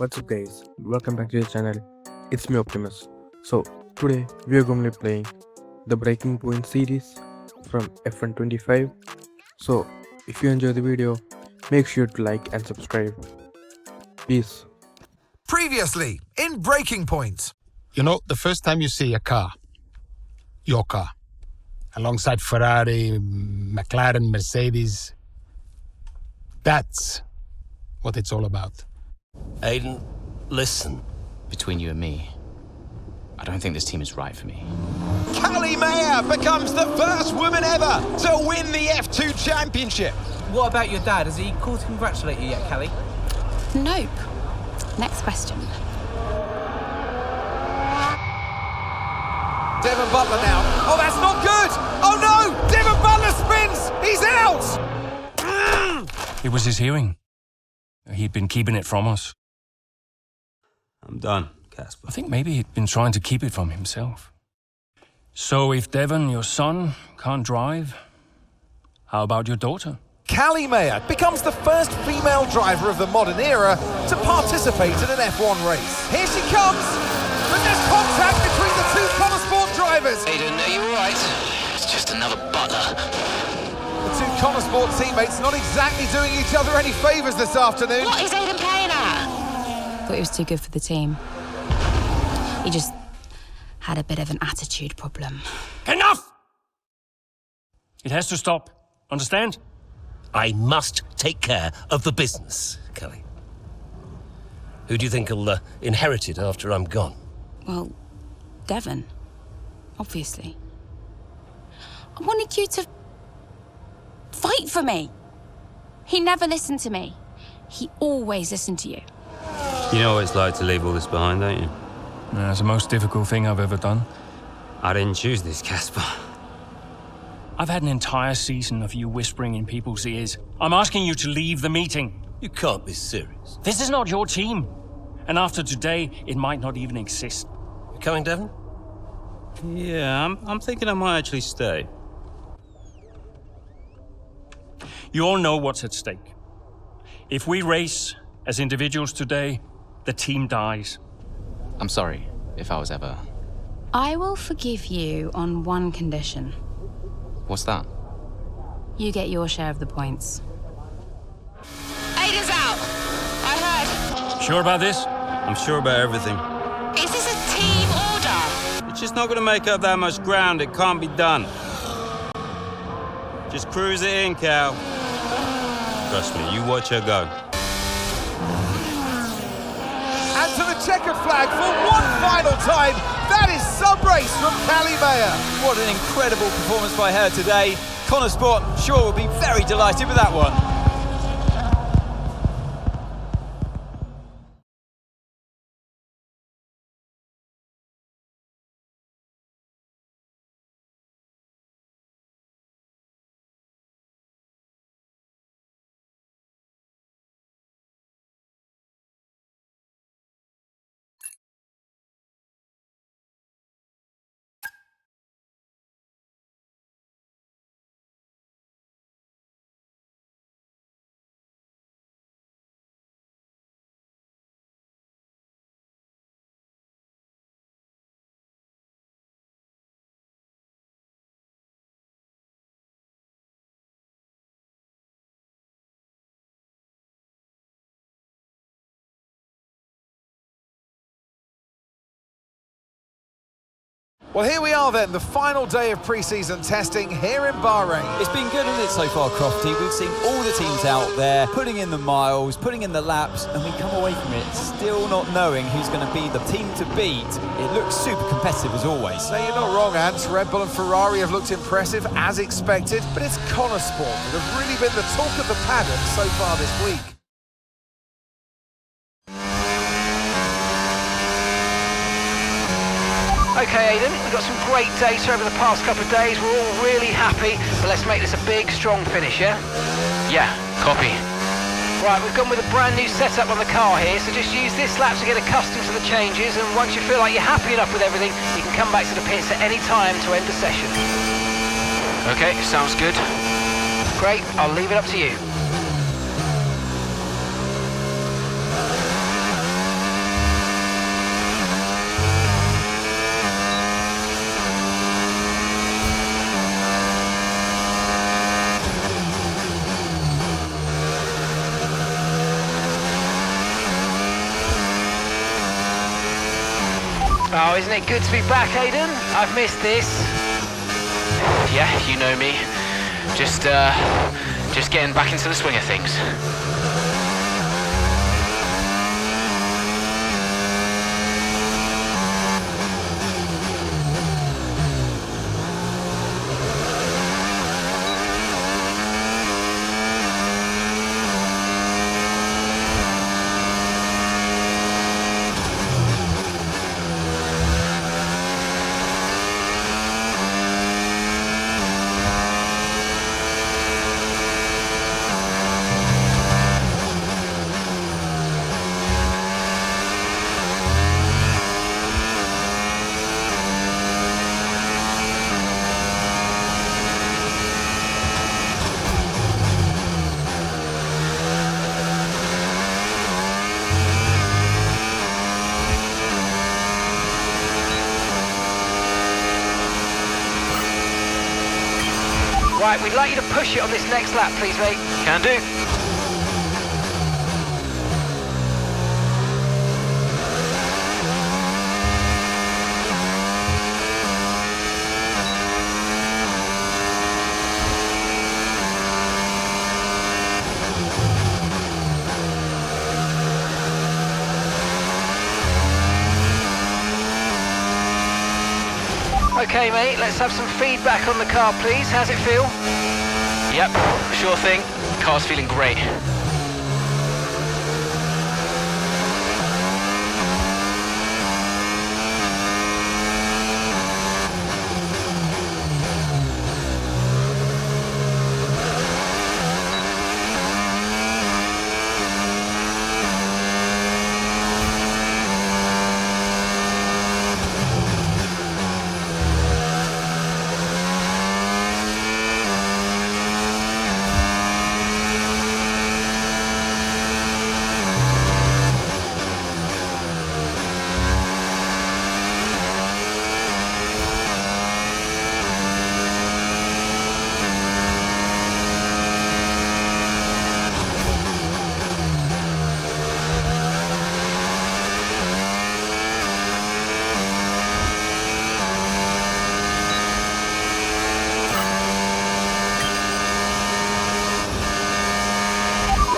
What's up guys, welcome back to the channel. It's me Optimus. So today we are going to be playing the Breaking Point series from F1 25. So if you enjoy the video, make sure to like and subscribe. Peace. Previously in Breaking Point. You know, the first time you see a car, your car, alongside Ferrari, McLaren, Mercedes, that's what it's all about. Aiden, listen. Between you and me, I don't think this team is right for me. Callie Mayer becomes the first woman ever to win the F2 championship. What about your dad? Has he called to congratulate you yet, Callie? Nope. Next question. Devon Butler now. Oh, that's not good. Oh no, Devon Butler spins. He's out. It was his hearing. He'd been keeping it from us. I'm done, Casper. I think maybe he'd been trying to keep it from himself. So if Devon, your son, can't drive, how about your daughter? Callie Mayer becomes the first female driver of the modern era to participate in an F1 race. Here she comes, but there's contact between the two Connosport drivers. Aiden, are you alright? It's just another butler. The two Connosport teammates not exactly doing each other any favours this afternoon. What is Aiden playing at? Thought he was too good for the team. He just had a bit of an attitude problem. Enough! It has to stop. Understand? I must take care of the business, Kelly. Who do you think will inherit it after I'm gone? Well, Devon. Obviously. I wanted you to fight for me. He never listened to me. He always listened to you. You know what it's like to leave all this behind, don't you? It's the most difficult thing I've ever done. I didn't choose this, Casper. I've had an entire season of you whispering in people's ears. I'm asking you to leave the meeting. You can't be serious. This is not your team. And after today, it might not even exist. You coming, Devon? Yeah, I'm thinking I might actually stay. You all know what's at stake. If we race as individuals today, the team dies. I'm sorry if I was ever... I will forgive you on one condition. What's that? You get your share of the points. Aiden's out! I heard. Sure about this? I'm sure about everything. Is this a team order? It's just not going to make up that much ground. It can't be done. Just cruise it in, Cal. Trust me, you watch her go. And to the checkered flag for one final time. That is some race from Callie Mayer. What an incredible performance by her today. Connosport, I'm sure, will be very delighted with that one. Well, here we are then, the final day of pre-season testing here in Bahrain. It's been good, hasn't it, so far, Crofty? We've seen all the teams out there, putting in the miles, putting in the laps, and we come away from it still not knowing who's going to be the team to beat. It looks super competitive as always. Now, you're not wrong, Ant. Red Bull and Ferrari have looked impressive, as expected, but it's Connosport that have really been the talk of the paddock so far this week. Okay, Aiden, we've got some great data over the past couple of days. We're all really happy, but let's make this a big, strong finish, yeah? Yeah, copy. Right, we've gone with a brand new setup on the car here, so just use this lap to get accustomed to the changes, and once you feel like you're happy enough with everything, you can come back to the pits at any time to end the session. Okay, sounds good. Great, I'll leave it up to you. Oh, isn't it good to be back, Aidan? I've missed this. Yeah, you know me. Just getting back into the swing of things. Right, we'd like you to push it on this next lap, please, mate. Can do. Okay, mate, let's have some feedback on the car, please. How's it feel? Yep, sure thing. Car's feeling great.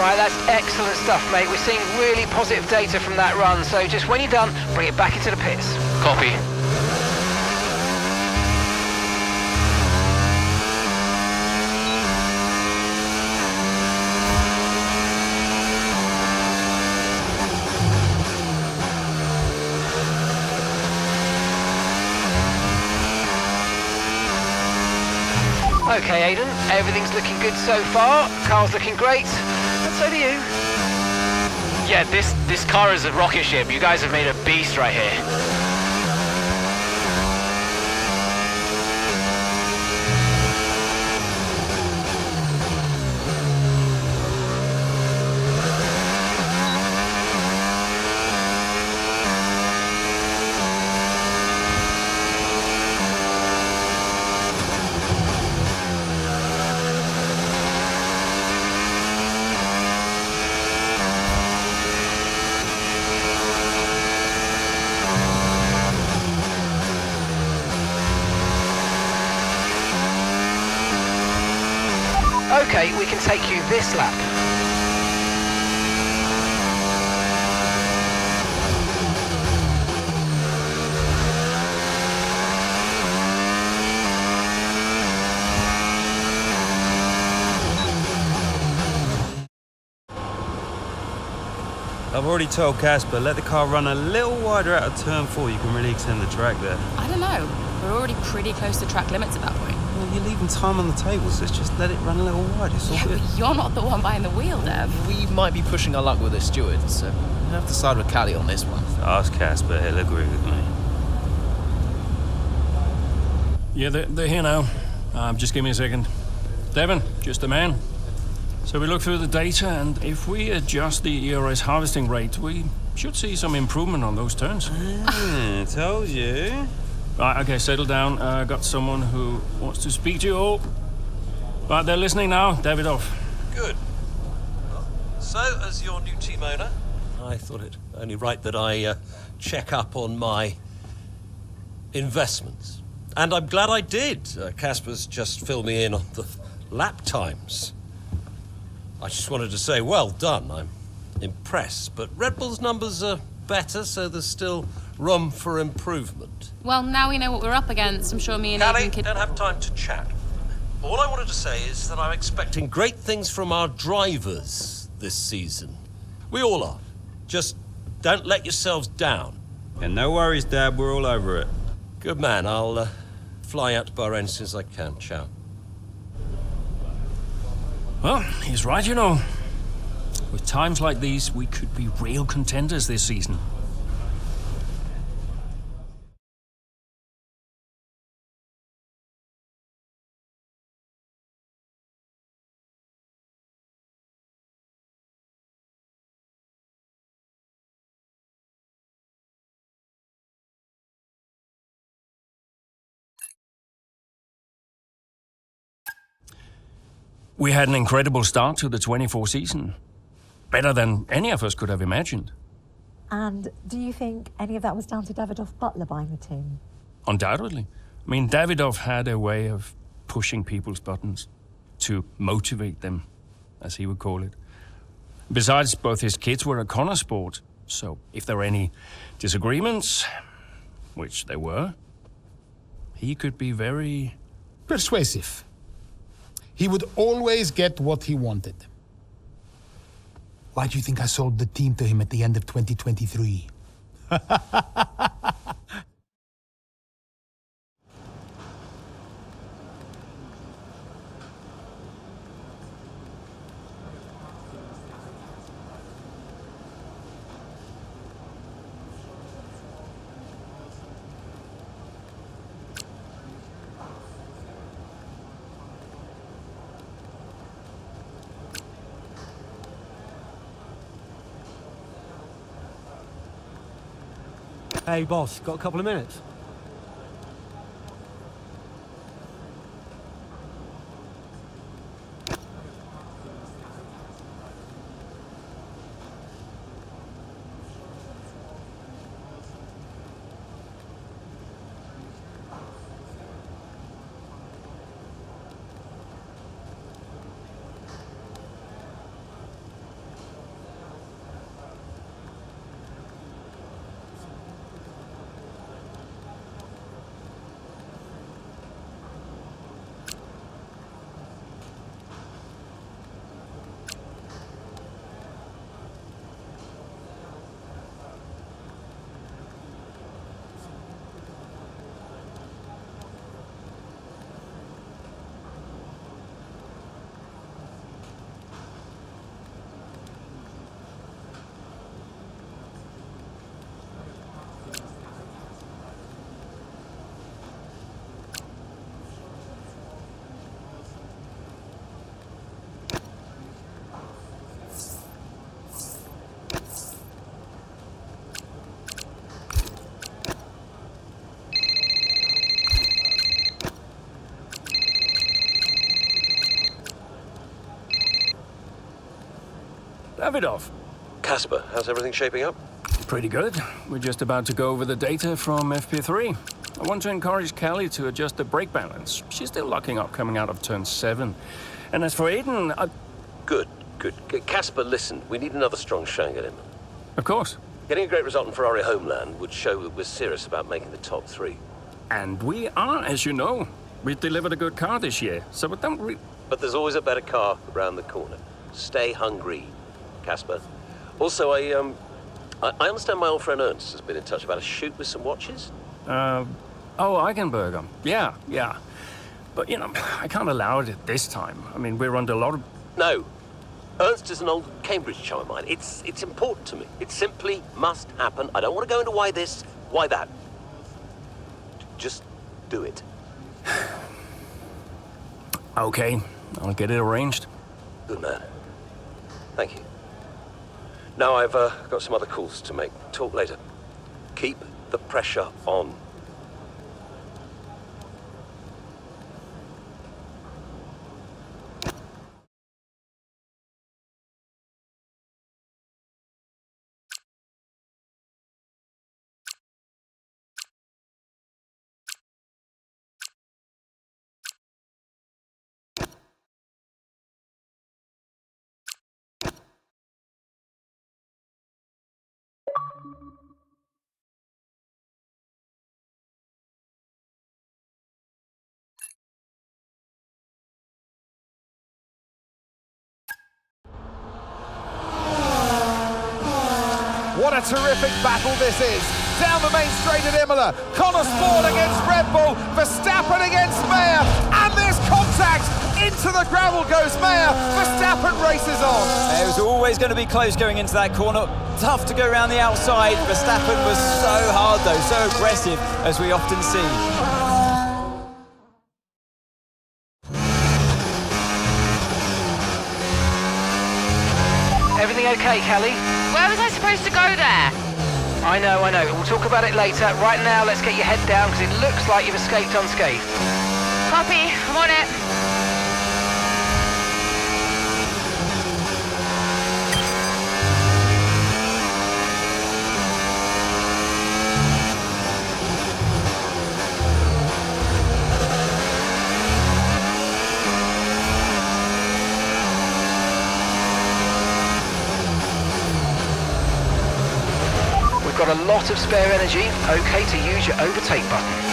Right, that's excellent stuff, mate. We're seeing really positive data from that run, so just when you're done, bring it back into the pits. Copy. Okay, Aidan, everything's looking good so far. Car's looking great. And so do you. Yeah, this car is a rocket ship. You guys have made a beast right here. Okay, we can take you this lap. I've already told Casper, let the car run a little wider out of turn 4. You can really extend the track there. I don't know. We're already pretty close to track limits at that point. Well, you're leaving time on the table, so just let it run a little wide. It's all Yeah, good. but you're not the one behind the wheel, Dev. We might be pushing our luck with the steward, so we'll have to side with Callie on this one. Ask Casper, he'll agree with me. Yeah, they're here now. Just give me a second. Devon, just the man. So we look through the data, and if we adjust the ERS harvesting rate, we should see some improvement on those turns. Told you. Right, okay, settle down. Got someone who wants to speak to you all. Right, they're listening now. Davidoff. Good. Well, so, as your new team owner, I thought it only right that I check up on my investments. And I'm glad I did. Casper's just filled me in on the lap times. I just wanted to say, well done. I'm impressed. But Red Bull's numbers are better, so there's still room for improvement. Well, now we know what we're up against. I'm sure me and Callie, Aidan could... don't have time to chat. All I wanted to say is that I'm expecting great things from our drivers this season. We all are. Just don't let yourselves down. And no worries, Dad, we're all over it. Good man. I'll fly out to Bahrain as soon as I can. Ciao. Well, he's right, you know. With times like these, we could be real contenders this season. We had an incredible start to the 24 season. Better than any of us could have imagined. And do you think any of that was down to Davidoff Butler buying the team? Undoubtedly. I mean, Davidoff had a way of pushing people's buttons to motivate them, as he would call it. Besides, both his kids were a Connor sport, so if there were any disagreements, which there were, he could be very... persuasive. He would always get what he wanted. Why do you think I sold the team to him at the end of 2023? Hey, boss, got a couple of minutes? Davidoff. Casper, how's everything shaping up? Pretty good. We're just about to go over the data from FP3. I want to encourage Callie to adjust the brake balance. She's still locking up coming out of turn 7. And as for Aidan, Good. Casper, listen, we need another strong showing at him. Of course. Getting a great result in Ferrari homeland would show that we're serious about making the top 3. And we are, as you know. We delivered a good car this year, so we don't But there's always a better car around the corner. Stay hungry, Casper. Also, I understand my old friend Ernst has been in touch about a shoot with some watches. Oh, Eigenberger. Yeah. But, you know, I can't allow it at this time. I mean, we're under a lot of... No. Ernst is an old Cambridge chum of mine. It's important to me. It simply must happen. I don't want to go into why this, why that. Just do it. Okay, I'll get it arranged. Good man. Thank you. Now I've got some other calls to make. Talk later. Keep the pressure on. What a terrific battle this is. Down the main straight at Imola. Connor Sport against Red Bull. Verstappen against Mayer. And there's contact. Into the gravel goes Mayer. Verstappen races on. It was always going to be close going into that corner. Tough to go around the outside. Verstappen was so hard though, so aggressive, as we often see. Everything okay, Kelly? Where was I supposed to go there? I know. We'll talk about it later. Right now, let's get your head down because it looks like you've escaped unscathed. Copy, I'm on it. We've got a lot of spare energy. Okay to use your overtake button.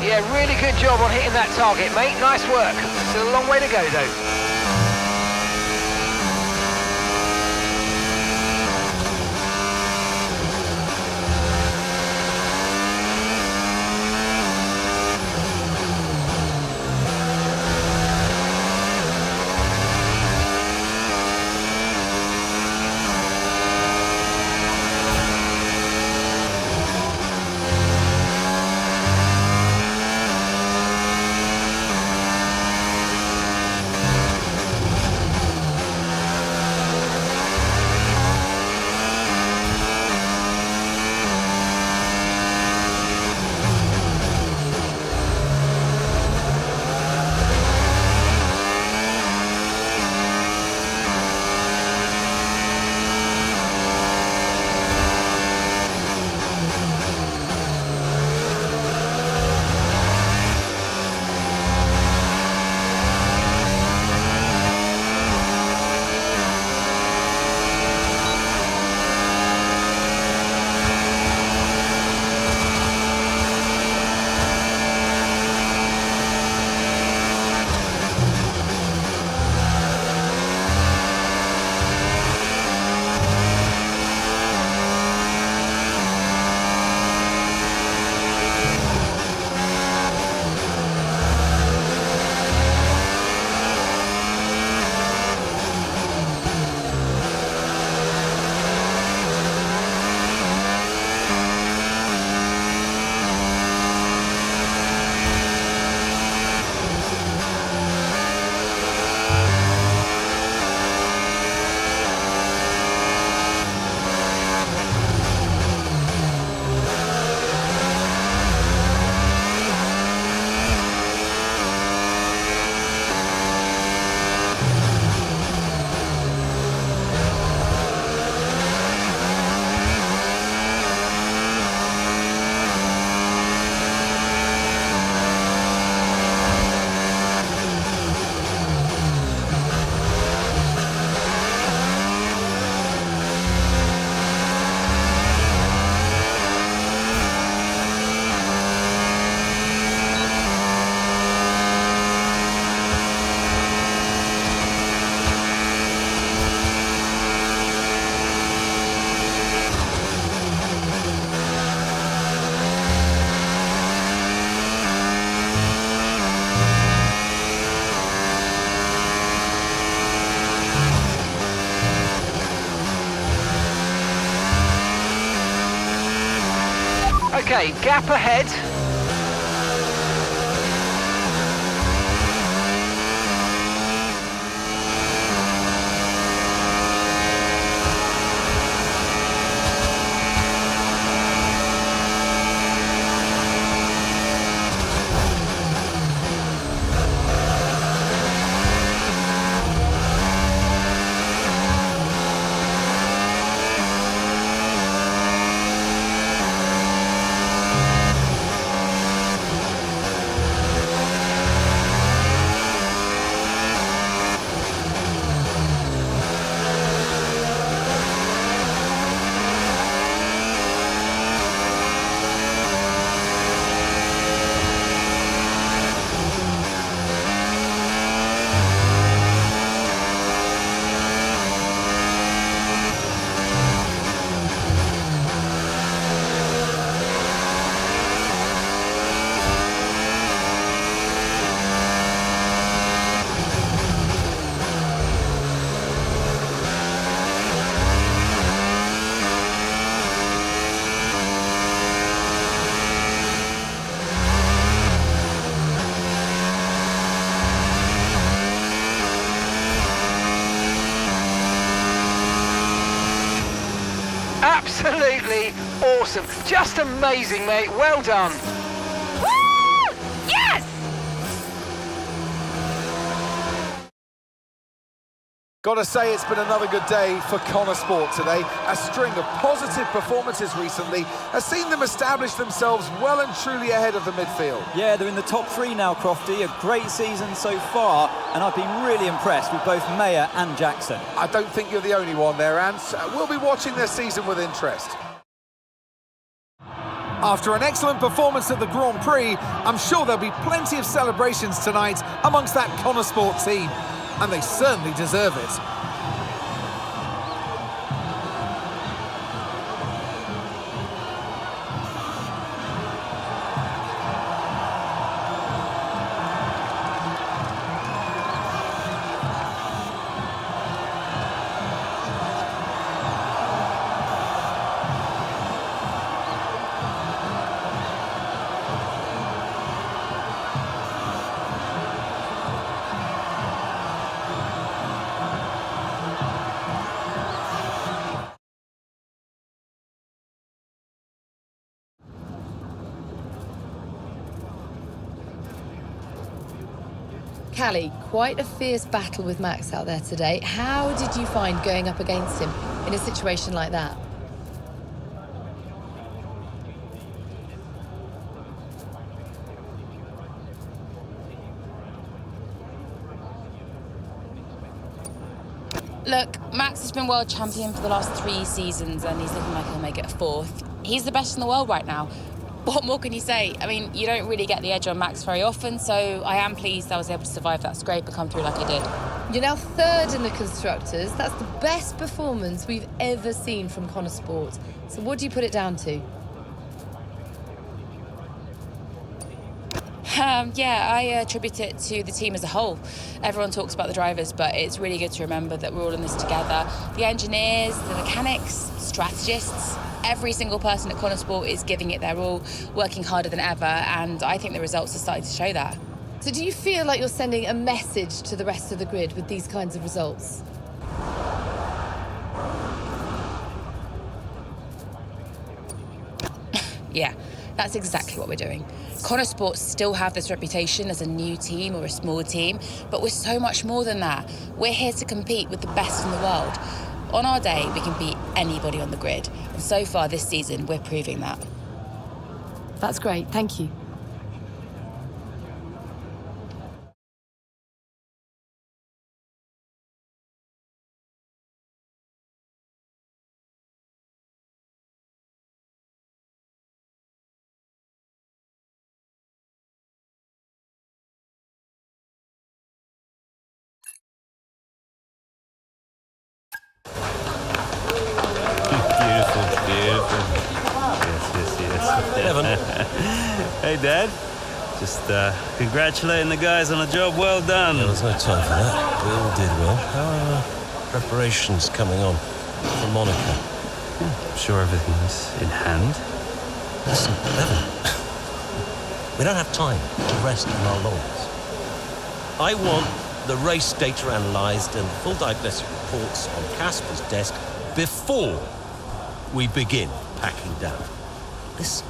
Yeah, really good job on hitting that target, mate. Nice work. Still a long way to go, though. Okay, gap ahead. absolutely awesome. Just amazing, mate. Well done. Woo! Yes! Gotta say, it's been another good day for Connor Sport today. A string of positive performances recently has seen them establish themselves well and truly ahead of the midfield. Yeah, they're in the top 3 now, Crofty. A great season so far, and I've been really impressed with both Mayer and Jackson. I don't think you're the only one there, Ants. We'll be watching their season with interest. After an excellent performance at the Grand Prix, I'm sure there'll be plenty of celebrations tonight amongst that Connor Sport team. And they certainly deserve it. Callie, quite a fierce battle with Max out there today. How did you find going up against him in a situation like that? Look, Max has been world champion for the last 3 seasons and he's looking like he'll make it a 4th. He's the best in the world right now. What more can you say? I mean, you don't really get the edge on Max very often, so I am pleased I was able to survive that scrape and come through like I did. You're now 3rd in the Constructors. That's the best performance we've ever seen from Connor Sport. So what do you put it down to? I attribute it to the team as a whole. Everyone talks about the drivers, but it's really good to remember that we're all in this together. The engineers, the mechanics, strategists, every single person at Connor Sport is giving it their all, working harder than ever, and I think the results are starting to show that. So do you feel like you're sending a message to the rest of the grid with these kinds of results? Yeah, that's exactly what we're doing. Connor Sports still have this reputation as a new team or a small team, but we're so much more than that. We're here to compete with the best in the world. On our day, we can beat anybody on the grid. And so far this season, we're proving that. That's great, thank you. Hey, Dad. Just congratulating the guys on a job well done. There was no time for that. We all did well. How are preparations coming on for Monaco? I'm sure everything's in hand. Listen, Evan, we don't have time to rest on our laurels. I want the race data analysed and full diagnostic reports on Casper's desk before we begin packing down. Listen,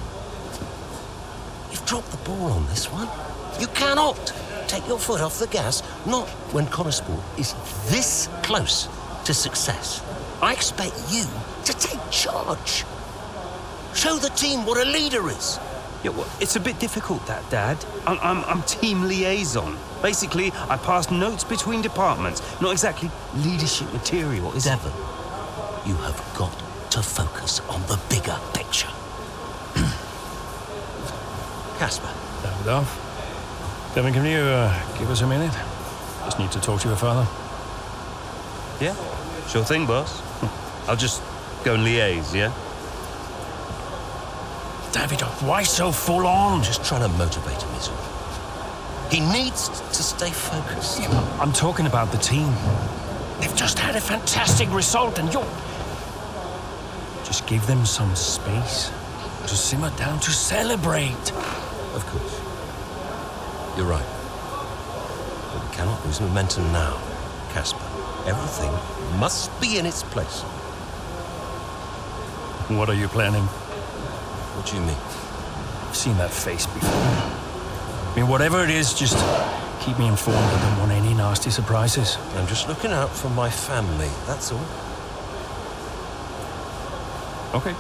you've dropped the ball on this one. You cannot take your foot off the gas, not when Connor Sport is this close to success. I expect you to take charge. Show the team what a leader is. Yeah, well, it's a bit difficult, that, Dad. I'm team liaison. Basically, I pass notes between departments. Not exactly leadership material, is it? Devon, you have got to focus on the bigger picture. Casper. Devon, can you give us a minute? Just need to talk to your father. Yeah, sure thing, boss. I'll just go and liaise, yeah? David, why so full on? Just trying to motivate him, is all. He needs to stay focused. Yeah, I'm talking about the team. They've just had a fantastic result and you're... Just give them some space to simmer down, to celebrate. Of course. You're right. But we cannot lose momentum now, Casper. Everything must be in its place. What are you planning? What do you mean? I've seen that face before. I mean, whatever it is, just keep me informed. I don't want any nasty surprises. I'm just looking out for my family, that's all. Okay.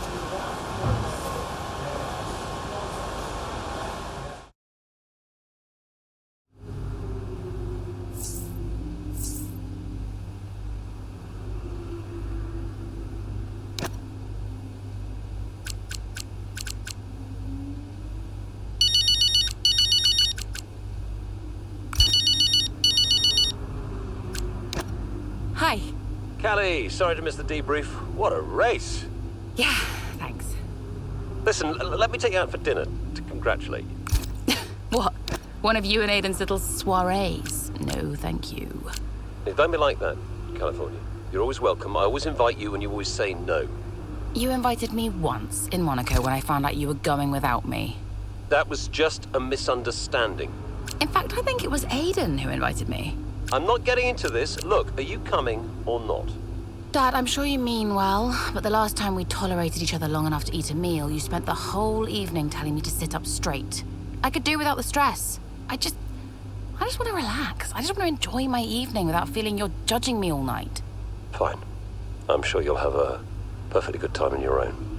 Hi. Callie, sorry to miss the debrief. What a race. Yeah, thanks. Listen, let me take you out for dinner to congratulate you. What? One of you and Aiden's little soirees? No, thank you. Don't be like that, California. You're always welcome. I always invite you and you always say no. You invited me once in Monaco when I found out you were going without me. That was just a misunderstanding. In fact, I think it was Aiden who invited me. I'm not getting into this. Look, are you coming or not? Dad, I'm sure you mean well, but the last time we tolerated each other long enough to eat a meal, you spent the whole evening telling me to sit up straight. I could do without the stress. I just want to relax. I just want to enjoy my evening without feeling you're judging me all night. Fine. I'm sure you'll have a perfectly good time on your own.